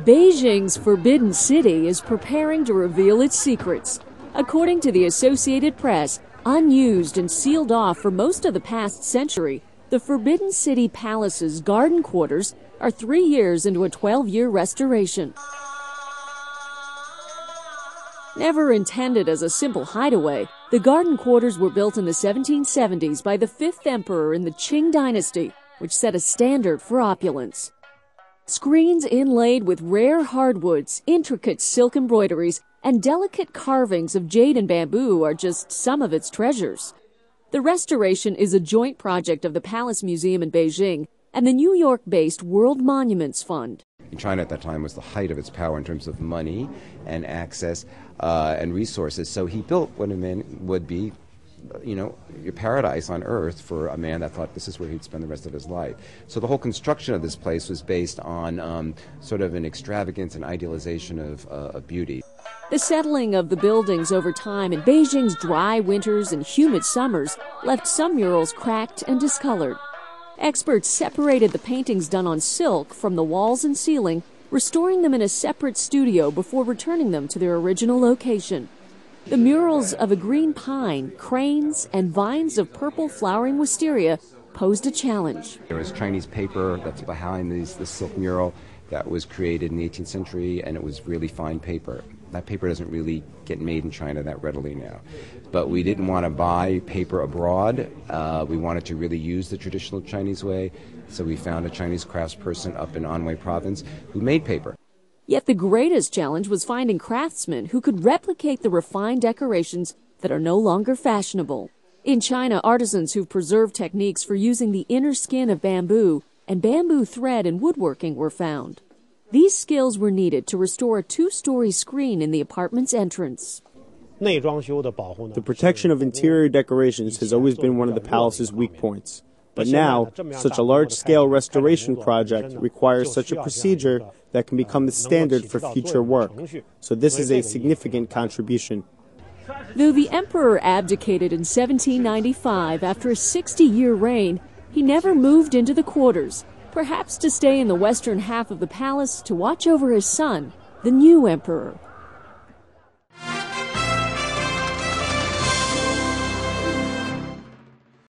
Beijing's Forbidden City is preparing to reveal its secrets. According to the Associated Press, unused and sealed off for most of the past century, the Forbidden City Palace's garden quarters are 3 years into a 12-year restoration. Never intended as a simple hideaway, the garden quarters were built in the 1770s by the 5th emperor in the Qing dynasty, which set a standard for opulence. Screens inlaid with rare hardwoods, intricate silk embroideries, and delicate carvings of jade and bamboo are just some of its treasures. The restoration is a joint project of the Palace Museum in Beijing and the New York-based World Monuments Fund. China at that time was the height of its power in terms of money and access and resources. So he built what would be, your paradise on earth for a man that thought this is where he'd spend the rest of his life. So the whole construction of this place was based on sort of an extravagance and idealization of beauty. The settling of the buildings over time in Beijing's dry winters and humid summers left some murals cracked and discolored. Experts separated the paintings done on silk from the walls and ceiling, restoring them in a separate studio before returning them to their original location. The murals of a green pine, cranes, and vines of purple flowering wisteria posed a challenge. There was Chinese paper that's behind this silk mural that was created in the 18th century, and it was really fine paper. That paper doesn't really get made in China that readily now. But we didn't want to buy paper abroad. We wanted to really use the traditional Chinese way, so we found a Chinese craftsperson up in Anhui province who made paper. Yet the greatest challenge was finding craftsmen who could replicate the refined decorations that are no longer fashionable. In China, artisans who've preserved techniques for using the inner skin of bamboo and bamboo thread in woodworking were found. These skills were needed to restore a 2-story screen in the apartment's entrance. The protection of interior decorations has always been one of the palace's weak points. But now, such a large-scale restoration project requires such a procedure that can become the standard for future work. So this is a significant contribution. Though the emperor abdicated in 1795 after a 60-year reign, he never moved into the quarters, perhaps to stay in the western half of the palace to watch over his son, the new emperor.